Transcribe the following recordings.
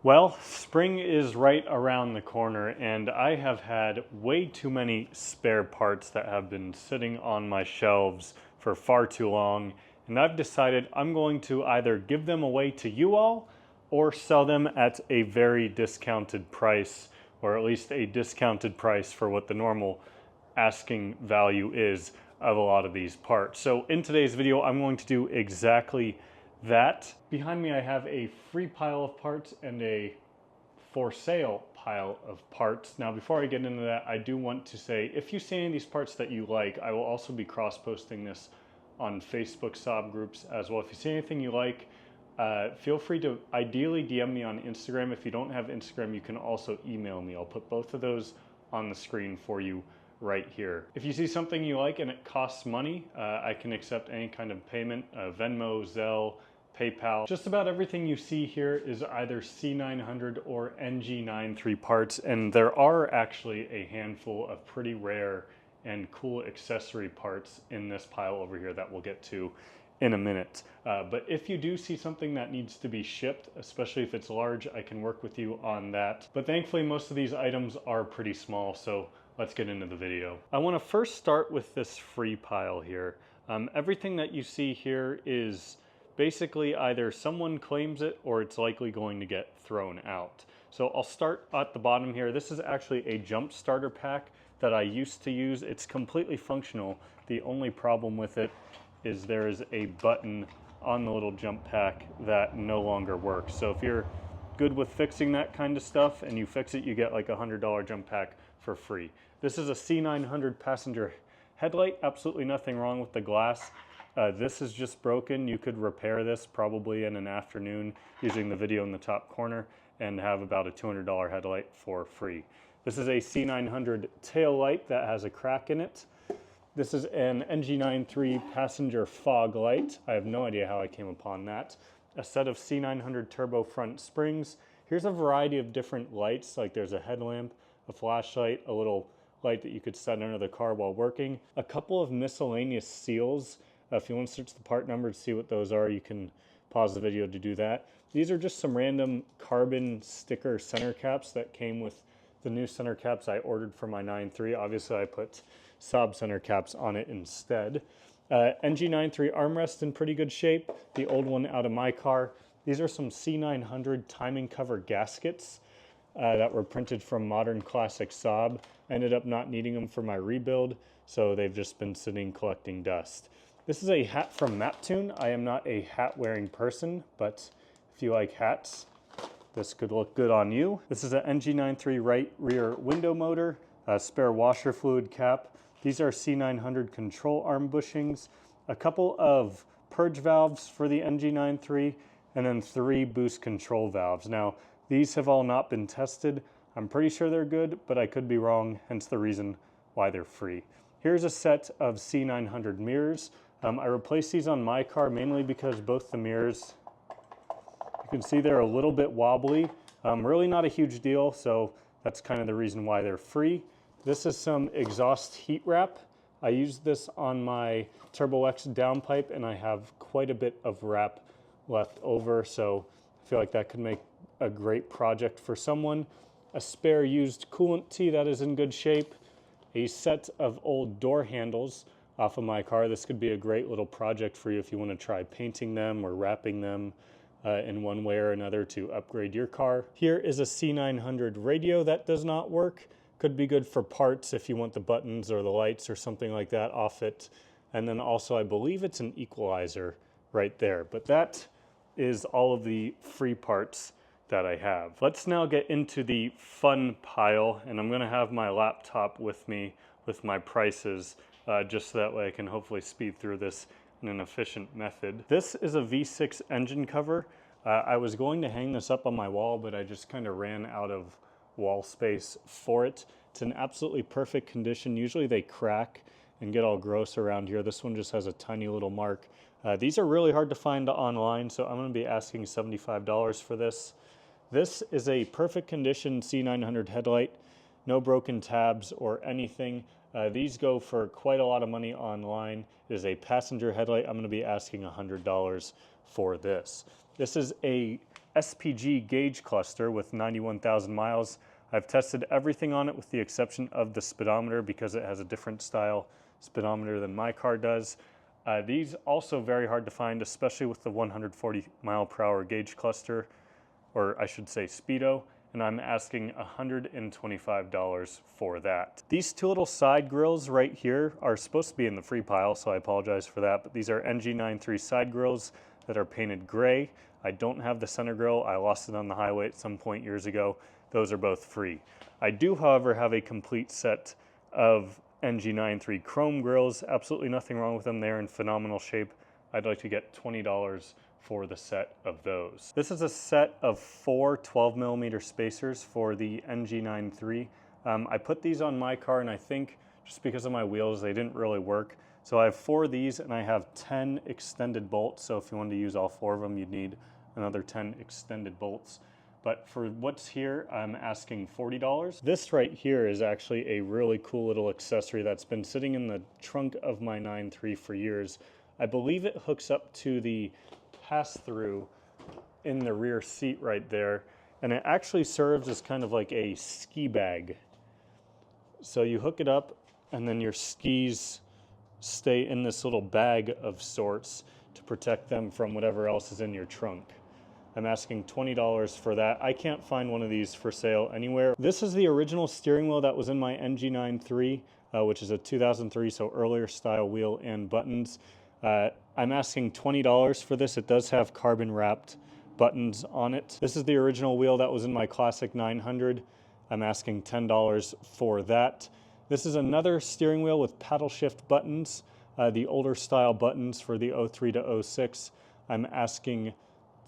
Well, spring is right around the corner, and I have had way too many spare parts that have been sitting on my shelves for far too long, and I've decided I'm going to either give them away to you all or sell them at a very discounted price, or at least a discounted price for what the normal asking value is of a lot of these parts. So in today's video, I'm going to do exactly that. Behind me I have a free pile of parts and a for sale pile of parts. Now before I get into that, I do want to say if you see any of these parts that you like, I will also be cross-posting this on Facebook Saab groups as well. If you see anything you like, feel free to ideally DM me on Instagram. If you don't have Instagram, you can also email me. I'll put both of those on the screen for you right here. If you see something you like and it costs money, I can accept any kind of payment, Venmo, Zelle, PayPal. Just about everything you see here is either C900 or NG93 parts, and there are actually a handful of pretty rare and cool accessory parts in this pile over here that we'll get to in a minute. But if you do see something that needs to be shipped, especially if it's large, I can work with you on that. But thankfully most of these items are pretty small, so let's get into the video. I want to first start with this free pile here. Everything that you see here is basically either someone claims it or it's likely going to get thrown out. So I'll start at the bottom here. This is actually a jump starter pack that I used to use. It's completely functional. The only problem with it is there is a button on the little jump pack that no longer works. So if you're good with fixing that kind of stuff and you fix it, you get like a $100 jump pack for free. This is a C900 passenger headlight. Absolutely nothing wrong with the glass. This is just broken. You could repair this probably in an afternoon using the video in the top corner and have about a $200 headlight for free. This is a C900 tail light that has a crack in it. This is an NG93 passenger fog light. I have no idea how I came upon that. A set of C900 turbo front springs. Here's a variety of different lights, like there's a headlamp, a flashlight, a little light that you could set under the car while working. A couple of miscellaneous seals. If you want to search the part number to see what those are, you can pause the video to do that. These are just some random carbon sticker center caps that came with the new center caps I ordered for my 9.3. Obviously I put Saab center caps on it instead. NG93 armrest in pretty good shape, the old one out of my car. These are some C900 timing cover gaskets that were printed from Modern Classic Saab. I ended up not needing them for my rebuild, so they've just been sitting collecting dust. This is a hat from Maptune. I am not a hat wearing person, but if you like hats, this could look good on you. This is an NG93 right rear window motor, a spare washer fluid cap. These are C900 control arm bushings, a couple of purge valves for the NG93, and then 3 boost control valves. Now, these have all not been tested. I'm pretty sure they're good, but I could be wrong, hence the reason why they're free. Here's a set of C900 mirrors. I replaced these on my car mainly because both the mirrors, you can see they're a little bit wobbly. Really not a huge deal, so that's kind of the reason why they're free. This is some exhaust heat wrap. I used this on my Turbo X downpipe and I have quite a bit of wrap left over, so I feel like that could make a great project for someone. A spare used coolant tee that is in good shape. A set of old door handles off of my car. This could be a great little project for you if you want to try painting them or wrapping them in one way or another to upgrade your car. Here is a C900 radio that does not work. Could be good for parts if you want the buttons or the lights or something like that off it. And then also I believe it's an equalizer right there. But that is all of the free parts that I have. Let's now get into the fun pile, and I'm gonna have my laptop with me with my prices just so that way I can hopefully speed through this in an efficient method. This is a V6 engine cover. I was going to hang this up on my wall, but I just kind of ran out of wall space for it. It's in absolutely perfect condition. Usually they crack and get all gross around here. This one just has a tiny little mark. These are really hard to find online, so I'm gonna be asking $75 for this. This is a perfect condition C900 headlight, no broken tabs or anything. These go for quite a lot of money online. It is a passenger headlight. I'm going to be asking $100 for this. This is a SPG gauge cluster with 91,000 miles. I've tested everything on it with the exception of the speedometer because it has a different style speedometer than my car does. These also very hard to find, especially with the 140 mile per hour gauge cluster, or I should say Speedo, and I'm asking $125 for that. These two little side grills right here are supposed to be in the free pile, so I apologize for that, but these are NG93 side grills that are painted gray. I don't have the center grill. I lost it on the highway at some point years ago. Those are both free. I do, however, have a complete set of NG93 chrome grills. Absolutely nothing wrong with them. They're in phenomenal shape. I'd like to get $20 for the set of those. This is a set of 4 12mm spacers for the NG93. I put these on my car, and I think just because of my wheels, they didn't really work. So I have 4 of these, and I have 10 extended bolts. So if you wanted to use all 4 of them, you'd need another 10 extended bolts. But for what's here, I'm asking $40. This right here is actually a really cool little accessory that's been sitting in the trunk of my 9.3 for years. I believe it hooks up to the pass-through in the rear seat right there, and it actually serves as kind of like a ski bag. So you hook it up, and then your skis stay in this little bag of sorts to protect them from whatever else is in your trunk. I'm asking $20 for that. I can't find one of these for sale anywhere. This is the original steering wheel that was in my NG93, which is a 2003, so earlier style wheel and buttons. I'm asking $20 for this. It does have carbon wrapped buttons on it. This is the original wheel that was in my classic 900. I'm asking $10 for that. This is another steering wheel with paddle shift buttons, the older style buttons for the 03 to 06. I'm asking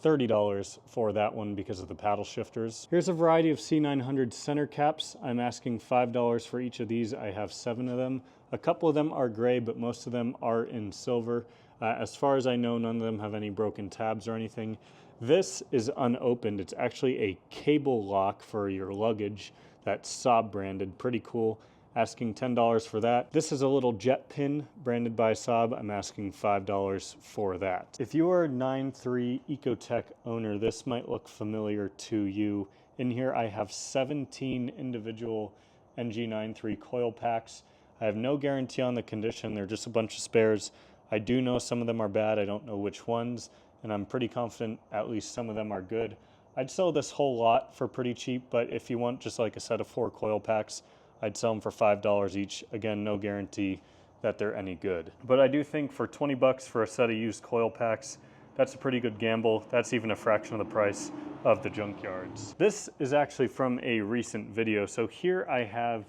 $30 for that one because of the paddle shifters. Here's a variety of C900 center caps. I'm asking $5 for each of these. I have 7 of them. A couple of them are gray, but most of them are in silver. As far as I know, none of them have any broken tabs or anything. This is unopened. It's actually a cable lock for your luggage that's Saab branded. Pretty cool. Asking $10 for that. This is a little jet pin branded by Saab. I'm asking $5 for that. If you are a 9.3 Ecotec owner, this might look familiar to you. In here I have 17 individual NG93 coil packs. I have no guarantee on the condition. They're just a bunch of spares. I do know some of them are bad. I don't know which ones, and I'm pretty confident at least some of them are good. I'd sell this whole lot for pretty cheap, but if you want just like a set of 4 coil packs, I'd sell them for $5 each. Again, no guarantee that they're any good. But I do think for 20 bucks for a set of used coil packs, that's a pretty good gamble. That's even a fraction of the price of the junkyards. This is actually from a recent video. So here I have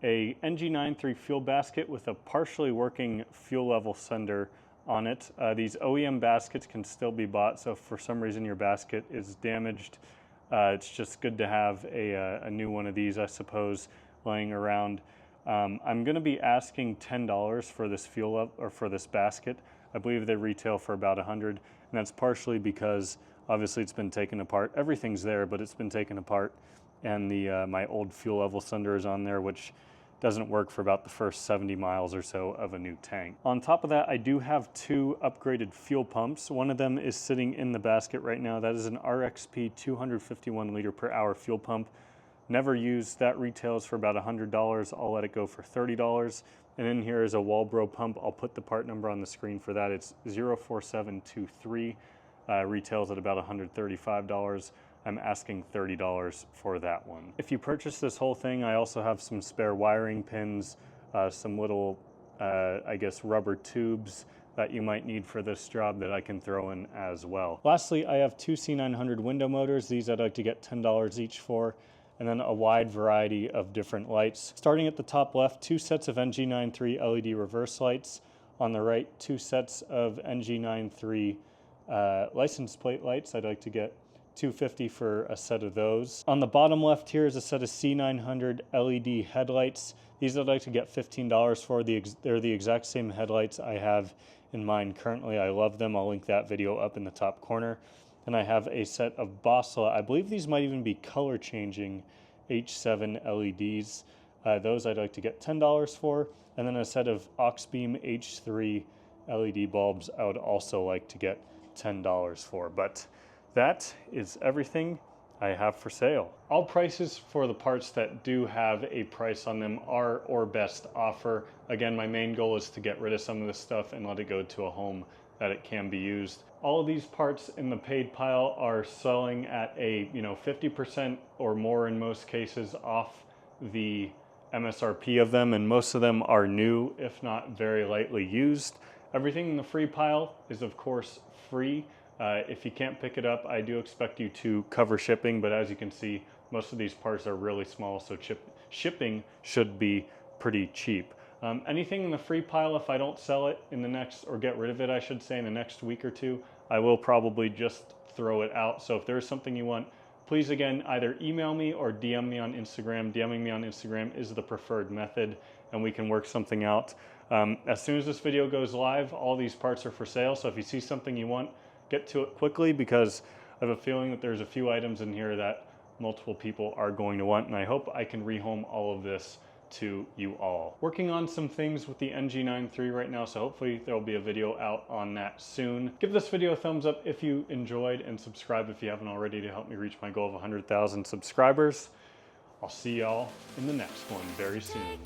a NG93 fuel basket with a partially working fuel level sender on it. These OEM baskets can still be bought, so if for some reason your basket is damaged, it's just good to have a new one of these, I suppose, laying around. I'm going to be asking $10 for this fuel up or for this basket. I believe they retail for about $100, and that's partially because obviously it's been taken apart. Everything's there, but it's been taken apart, and the my old fuel level sender is on there, which doesn't work for about the first 70 miles or so of a new tank. On top of that, I do have 2 upgraded fuel pumps. One of them is sitting in the basket right now. That is an RXP 251 liter per hour fuel pump. Never used. That retails for about $100. I'll let it go for $30. And in here is a Walbro pump. I'll put the part number on the screen for that. It's 04723. Retails at about $135. I'm asking $30 for that one. If you purchase this whole thing, I also have some spare wiring pins, some little, I guess, rubber tubes that you might need for this job that I can throw in as well. Lastly, I have 2 C900 window motors. These I'd like to get $10 each for, and then a wide variety of different lights. Starting at the top left, 2 sets of NG93 LED reverse lights. On the right, 2 sets of NG93 license plate lights. I'd like to get $250 for a set of those. On the bottom left here is a set of C900 LED headlights. These I'd like to get $15 for. They're the exact same headlights I have in mind currently. I love them. I'll link that video up in the top corner. And I have a set of Bossla. I believe these might even be color changing H7 LEDs. Those I'd like to get $10 for. And then a set of Auxbeam H3 LED bulbs I would also like to get $10 for. But that is everything I have for sale. All prices for the parts that do have a price on them are or best offer. Again, my main goal is to get rid of some of this stuff and let it go to a home that it can be used. All of these parts in the paid pile are selling at a 50% or more in most cases off the MSRP of them, and most of them are new, if not very lightly used. Everything in the free pile is of course free. If you can't pick it up, I do expect you to cover shipping, but as you can see, most of these parts are really small, so shipping should be pretty cheap. Anything in the free pile, if I don't sell it in the next, or get rid of it, I should say, in the next week or two, I will probably just throw it out. So if there's something you want, please again, either email me or DM me on Instagram. DMing me on Instagram is the preferred method, and we can work something out. As soon as this video goes live, all these parts are for sale, so if you see something you want, get to it quickly, because I have a feeling that there's a few items in here that multiple people are going to want, and I hope I can rehome all of this to you all. Working on some things with the NG9 III right now, so hopefully there will be a video out on that soon. Give this video a thumbs up if you enjoyed, and subscribe if you haven't already to help me reach my goal of 100,000 subscribers. I'll see y'all in the next one very soon.